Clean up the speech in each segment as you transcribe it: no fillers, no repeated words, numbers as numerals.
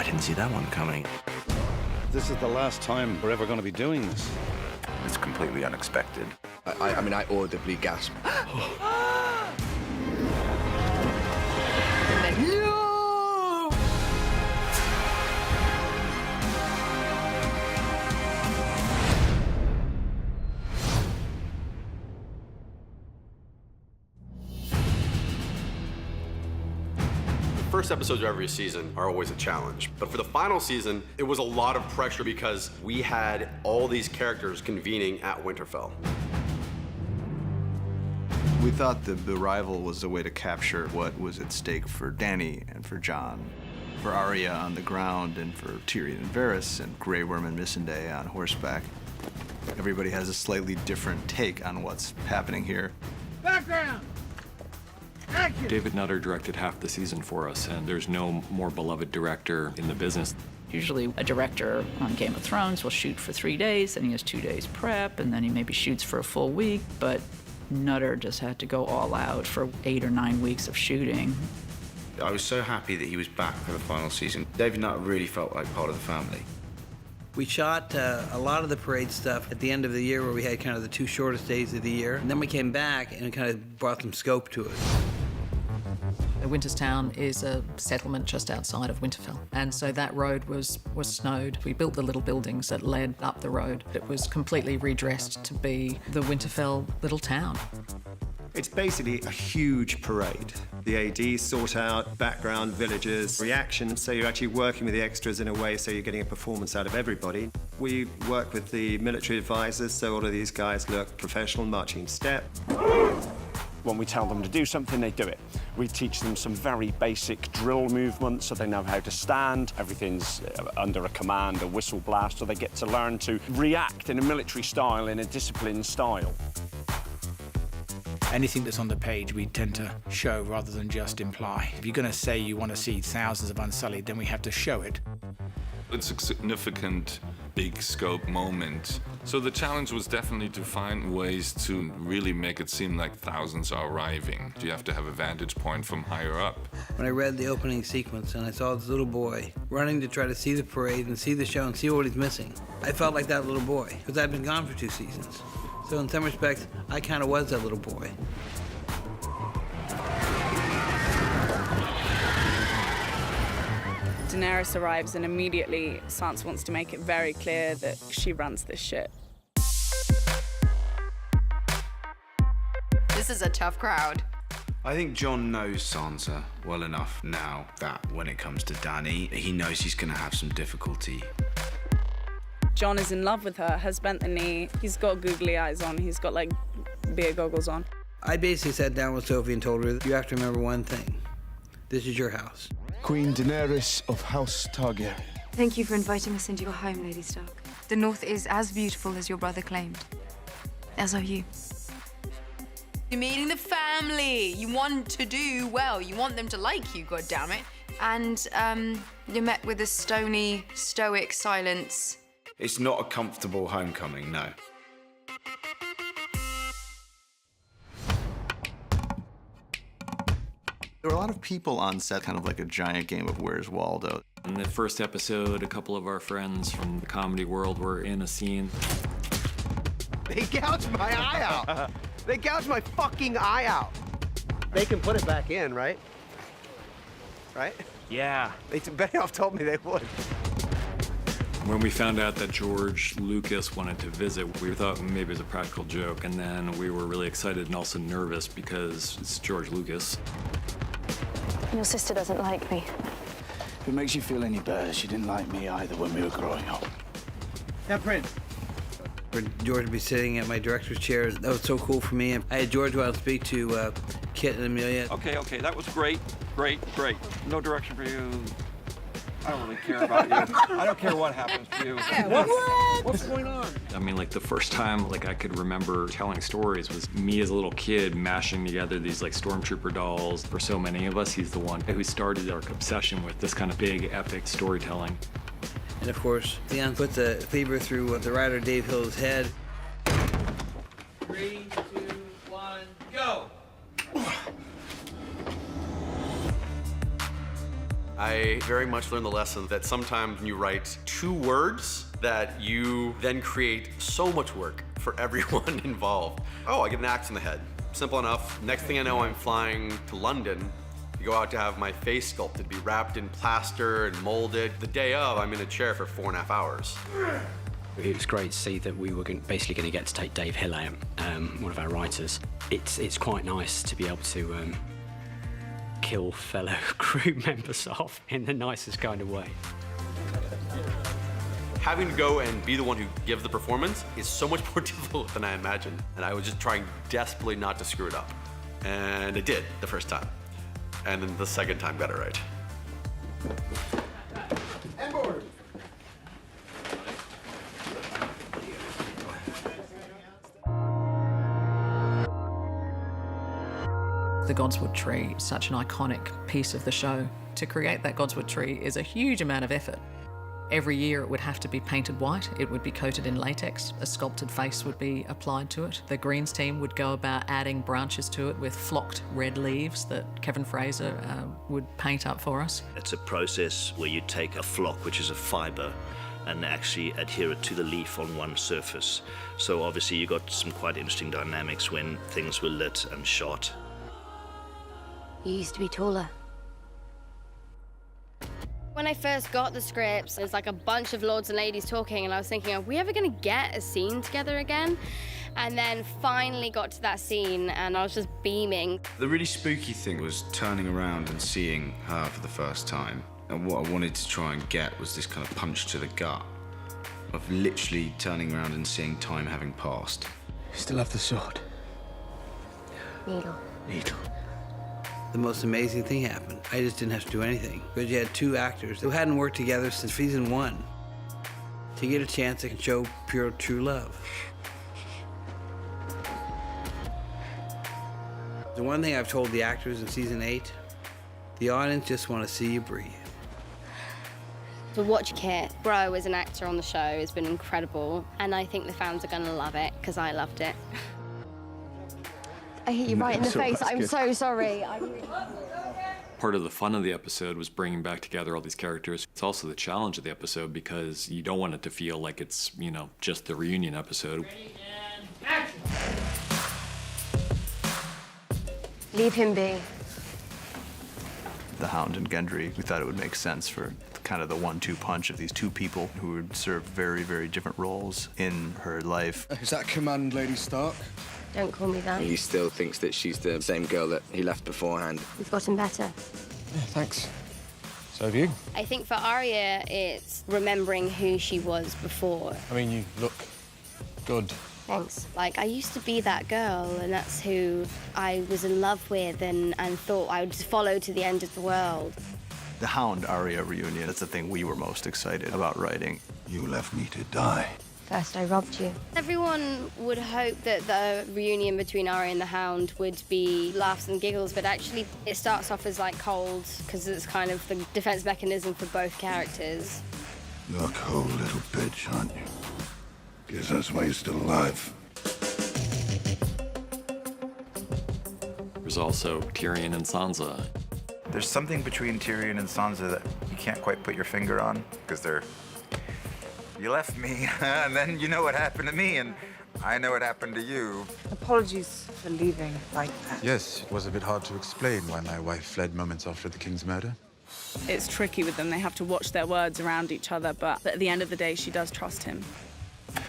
I didn't see that one coming. This is the last time we're ever going to be doing this. It's completely unexpected. I mean, I audibly gasped. And then, no! First episodes of every season are always a challenge. But for the final season, it was a lot of pressure because we had all these characters convening at Winterfell. We thought the arrival was a way to capture what was at stake for Dany and for Jon, for Arya on the ground, and for Tyrion and Varys, and Grey Worm and Missandei on horseback. Everybody has a slightly different take on what's happening here. Background! Action! David Nutter directed half the season for us, and there's no more beloved director in the business. Usually a director on Game of Thrones will shoot for 3 days, then he has 2 days prep, and then he maybe shoots for a full week, but Nutter just had to go all out for 8 or 9 weeks of shooting. I was so happy that he was back for the final season. David Nutter really felt like part of the family. We shot a lot of the parade stuff at the end of the year where we had kind of the 2 shortest days of the year. And then we came back and it kind of brought some scope to it. Winterstown is a settlement just outside of Winterfell, and so that road was snowed. We built the little buildings that led up the road. It was completely redressed to be the Winterfell little town. It's basically a huge parade. The ADs sort out background, villagers, reactions, so you're actually working with the extras in a way so you're getting a performance out of everybody. We work with the military advisors, so all of these guys look professional, marching in step. When we tell them to do something, they do it. We teach them some very basic drill movements so they know how to stand. Everything's under a command, a whistle blast, so they get to learn to react in a military style, in a disciplined style. Anything that's on the page, we tend to show rather than just imply. If you're going to say you want to see thousands of Unsullied, then we have to show it. It's a significant, big scope moment. So the challenge was definitely to find ways to really make it seem like thousands are arriving. You have to have a vantage point from higher up. When I read the opening sequence and I saw this little boy running to try to see the parade and see the show and see what he's missing, I felt like that little boy, because I'd been gone for 2 seasons. So in some respects, I kind of was that little boy. Daenerys arrives and immediately Sansa wants to make it very clear that she runs this shit. This is a tough crowd. I think Jon knows Sansa well enough now that when it comes to Dany, he knows he's going to have some difficulty. Jon is in love with her, has bent the knee, he's got googly eyes on, he's got like beer goggles on. I basically sat down with Sophie and told her, you have to remember one thing. This is your house. Queen Daenerys of House Targaryen. Thank you for inviting us into your home, Lady Stark. The North is as beautiful as your brother claimed. As are you. You're meeting the family. You want to do well. You want them to like you, goddammit. And, you're met with a stony, stoic silence. It's not a comfortable homecoming, no. There were a lot of people on set, kind of like a giant game of Where's Waldo. In the first episode, a couple of our friends from the comedy world were in a scene. They gouged my eye out. They gouged my fucking eye out. They can put it back in, right? Right? Yeah. Benioff told me they would. When we found out that George Lucas wanted to visit, we thought maybe it was a practical joke, and then we were really excited and also nervous because it's George Lucas. Your sister doesn't like me. If it makes you feel any better, she didn't like me either when we were growing up. Now, Prince. For George to be sitting at my director's chair, that was so cool for me. I had George want to speak to Kit and Amelia. Okay, that was great. No direction for you. I don't really care about you. I don't care what happens to you. Yeah, what's going on? I mean, like the first time like I could remember telling stories was me as a little kid mashing together these like stormtrooper dolls. For so many of us, he's the one who started our obsession with this kind of big epic storytelling. And of course, Theon puts a cleaver through the rider Dave Hill's head. 3, 2, 1, go! I very much learned the lesson that sometimes when you write 2 words, that you then create so much work for everyone involved. Oh, I get an axe in the head. Simple enough. Next thing I know, I'm flying to London to go out to have my face sculpted, be wrapped in plaster and molded. The day of, I'm in a chair for 4.5 hours. It was great to see that we were basically going to get to take Dave Hill out, one of our writers. It's quite nice to be able to kill fellow crew members off in the nicest kind of way. Having to go and be the one who gives the performance is so much more difficult than I imagined. And I was just trying desperately not to screw it up. And I did the first time. And then the second time got it right. And board. The Godswood tree is such an iconic piece of the show. To create that Godswood tree is a huge amount of effort. Every year it would have to be painted white, it would be coated in latex, a sculpted face would be applied to it. The greens team would go about adding branches to it with flocked red leaves that Kevin Fraser would paint up for us. It's a process where you take a flock, which is a fibre, and actually adhere it to the leaf on one surface. So obviously you got some quite interesting dynamics when things were lit and shot. You used to be taller. When I first got the scripts, there's like a bunch of lords and ladies talking, and I was thinking, are we ever going to get a scene together again? And then finally got to that scene, and I was just beaming. The really spooky thing was turning around and seeing her for the first time. And what I wanted to try and get was this kind of punch to the gut of literally turning around and seeing time having passed. You still have the sword? Needle. Needle. The most amazing thing happened. I just didn't have to do anything. Because you had 2 actors who hadn't worked together since season 1 to get a chance to show pure, true love. The one thing I've told the actors in season 8, the audience just want to see you breathe. To watch Kit grow as an actor on the show has been incredible, and I think the fans are going to love it, because I loved it. I hit you right in the face. I'm so sorry. Part of the fun of the episode was bringing back together all these characters. It's also the challenge of the episode because you don't want it to feel like it's, you know, just the reunion episode. Leave him be. The Hound and Gendry, we thought it would make sense for kind of the 1-2 punch of these 2 people who would serve very, very different roles in her life. Is that command, Lady Stark? Don't call me that. He still thinks that she's the same girl that he left beforehand. We've gotten better. Yeah, thanks. So have you. I think for Arya, it's remembering who she was before. I mean, you look good. Thanks. Like, I used to be that girl, and that's who I was in love with and thought I would just follow to the end of the world. The Hound Arya reunion, that's the thing we were most excited about writing. You left me to die. First, I robbed you. Everyone would hope that the reunion between Arya and the Hound would be laughs and giggles, but actually it starts off as like cold, because it's kind of the defense mechanism for both characters. You're a cold little bitch, aren't you? Guess that's why you're still alive. There's also Tyrion and Sansa. There's something between Tyrion and Sansa that you can't quite put your finger on, because they're... You left me, and then you know what happened to me, and I know what happened to you. Apologies for leaving like that. Yes, it was a bit hard to explain why my wife fled moments after the king's murder. It's tricky with them. They have to watch their words around each other, but at the end of the day, she does trust him.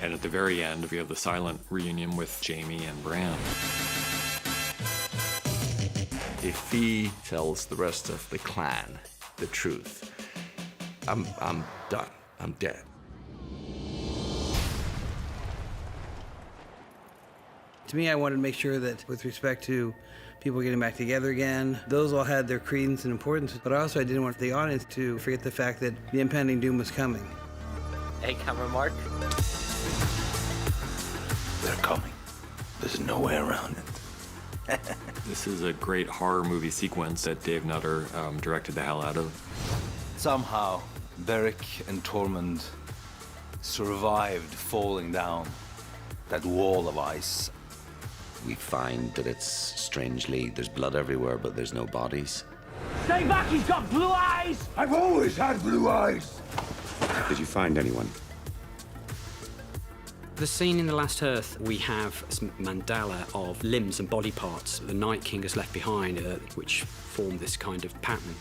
And at the very end, we have the silent reunion with Jaime and Bran. If he tells the rest of the clan the truth, I'm done. I'm dead. To me, I wanted to make sure that with respect to people getting back together again, those all had their credence and importance, but also I didn't want the audience to forget the fact that the impending doom was coming. Hey, camera Mark. They're coming. There's no way around it. This is a great horror movie sequence that Dave Nutter directed the hell out of. Somehow, Beric and Tormund survived falling down that wall of ice. We find that it's strangely, there's blood everywhere, but there's no bodies. Stay back, he's got blue eyes! I've always had blue eyes. Did you find anyone? The scene in The Last Earth, we have a mandala of limbs and body parts the Night King has left behind, which form this kind of pattern.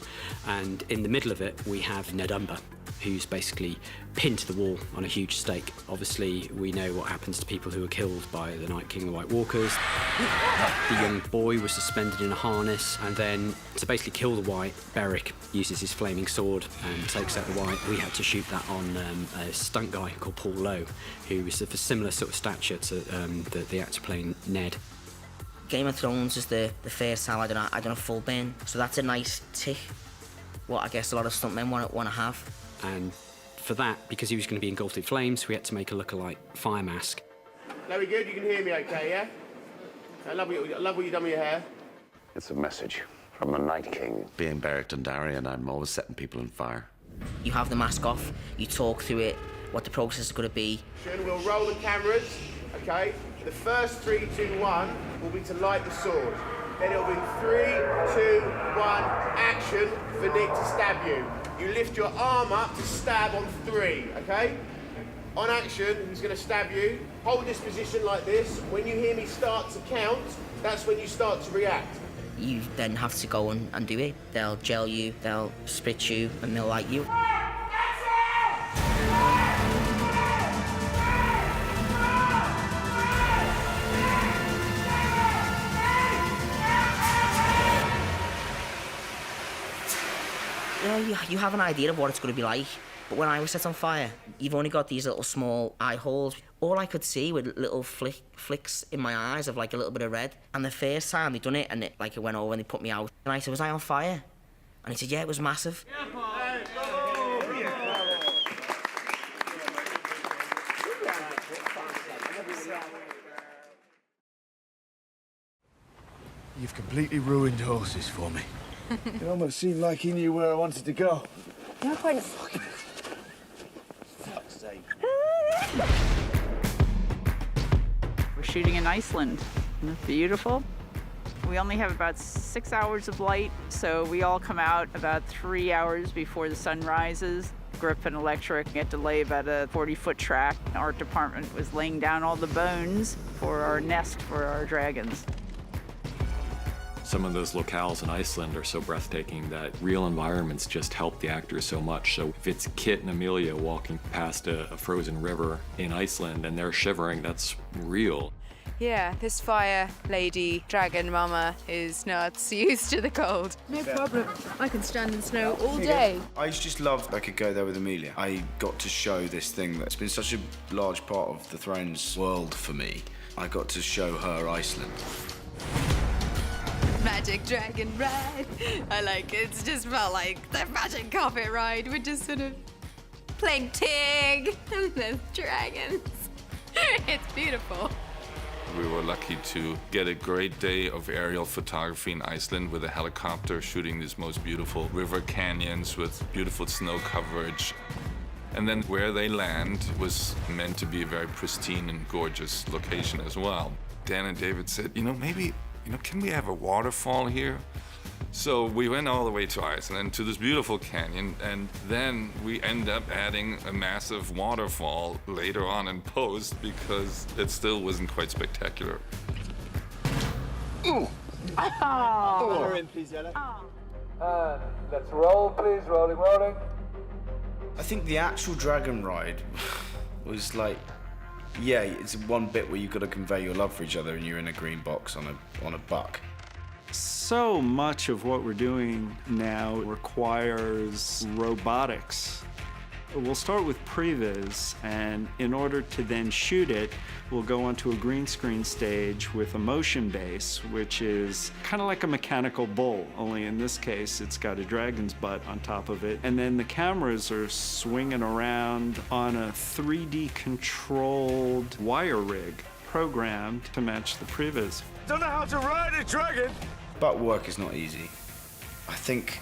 And in the middle of it, we have Ned Umber, who's basically pinned to the wall on a huge stake. Obviously, we know what happens to people who are killed by the Night King and the White Walkers. The young boy was suspended in a harness, and then to basically kill the White, Beric uses his flaming sword and takes out the White. We had to shoot that on a stunt guy called Paul Lowe, who was of a similar sort of stature to the actor playing Ned. Game of Thrones is the first time I done a full burn, so that's a nice tick. What I guess a lot of stuntmen want to have. And for that, because he was going to be engulfed in flames, we had to make a look-alike fire mask. Very good, you can hear me okay, yeah? I love what you've done with your hair. It's a message from the Night King. Being Beric Dondarrion, I'm always setting people on fire. You have the mask off, you talk through it, what the process is going to be. We'll roll the cameras, okay? The first 3, 2, 1 will be to light the sword. Then it'll be 3, 2, 1, action for Nick to stab you. You lift your arm up to stab on 3, okay? On action, he's going to stab you. Hold this position like this. When you hear me start to count, that's when you start to react. You then have to go and do it. They'll gel you, they'll spit you, and they'll light you. You have an idea of what it's going to be like, but when I was set on fire, you've only got these little small eye holes. All I could see were little flicks in my eyes of like a little bit of red. And the first time they done it, and it went over and they put me out, and I said, was I on fire? And he said, yeah, it was massive. You've completely ruined horses for me. It almost seemed like he knew where I wanted to go. You're quite... Fuck's sake. We're shooting in Iceland. Isn't it beautiful? We only have about 6 hours of light, so we all come out about 3 hours before the sun rises. Grip and Electric had to lay about a 40-foot track. Our art department was laying down all the bones for our nest for our dragons. Some of those locales in Iceland are so breathtaking that real environments just help the actors so much. So if it's Kit and Amelia walking past a frozen river in Iceland and they're shivering, that's real. Yeah, this fire lady, dragon mama, is not used to the cold. No problem. I can stand in snow all day. I just loved I could go there with Amelia. I got to show this thing that's been such a large part of the Thrones world for me. I got to show her Iceland. Magic dragon ride. I like it. It's just felt like the magic carpet ride. We're just sort of playing Tig and the dragons. It's beautiful. We were lucky to get a great day of aerial photography in Iceland with a helicopter shooting these most beautiful river canyons with beautiful snow coverage. And then where they land was meant to be a very pristine and gorgeous location as well. Dan and David said, maybe can we have a waterfall here? So we went all the way to Iceland, to this beautiful canyon, and then we end up adding a massive waterfall later on in post because it still wasn't quite spectacular. Oh. Let's roll, please. Rolling. I think the actual dragon ride was like, yeah, it's one bit where you've got to convey your love for each other and you're in a green box on a buck. So much of what we're doing now requires robotics. We'll start with previs, and in order to then shoot it, we'll go onto a green screen stage with a motion base, which is kind of like a mechanical bull, only in this case it's got a dragon's butt on top of it. And then the cameras are swinging around on a 3D controlled wire rig programmed to match the previs. Don't know how to ride a dragon! Buck work is not easy. I think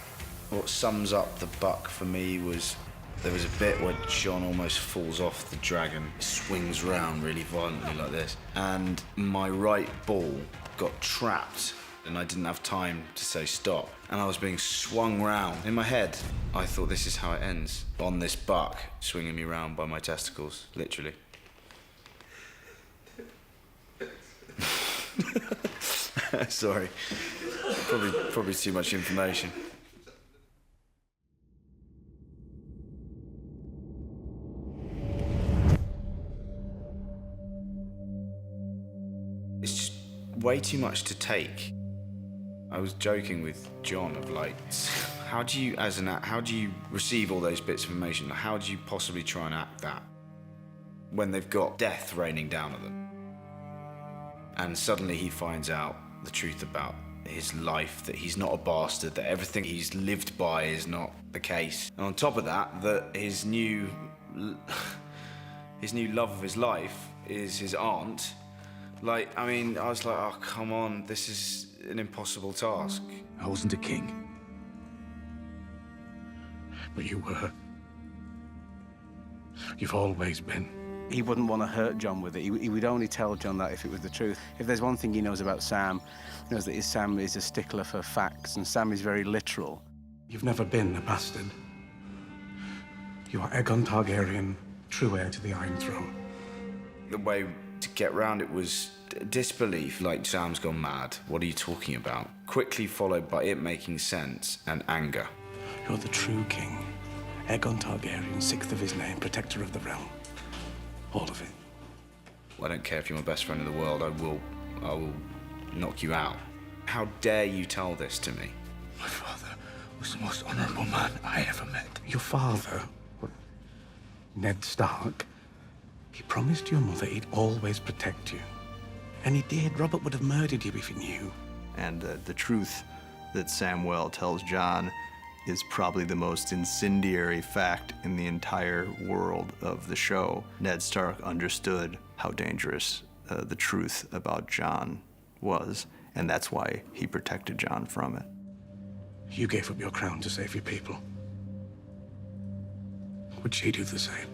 what sums up the buck for me was there was a bit where John almost falls off the dragon, swings round really violently like this, and my right ball got trapped and I didn't have time to say stop. And I was being swung round. In my head, I thought this is how it ends. On this buck, swinging me round by my testicles, literally. Sorry. Probably too much information. It's just way too much to take. I was joking with John of like, how do you receive all those bits of information? How do you possibly try and act that when they've got death raining down on them? And suddenly he finds out the truth about his life, that he's not a bastard, that everything he's lived by is not the case. And on top of that, that his new love of his life is his aunt. Like, I mean, I was like, oh, come on, this is an impossible task. I wasn't a king. But you were. You've always been. He wouldn't want to hurt John with it. He would only tell John that if it was the truth. If there's one thing he knows about Sam, he knows that Sam is a stickler for facts, and Sam is very literal. You've never been a bastard. You are Aegon Targaryen, true heir to the Iron Throne. The way to get round it was disbelief, like Sam's gone mad. What are you talking about? Quickly followed by it making sense and anger. You're the true king. Aegon Targaryen, 6th of his name, protector of the realm. All of it. I don't care if you're my best friend in the world, I will knock you out. How dare you tell this to me? My father was the most honorable man I ever met. Your father, Ned Stark, he promised your mother he'd always protect you. And he did. Robert would have murdered you if he knew. And the truth that Samwell tells John is probably the most incendiary fact in the entire world of the show. Ned Stark understood how dangerous the truth about John was, and that's why he protected John from it. You gave up your crown to save your people. Would she do the same?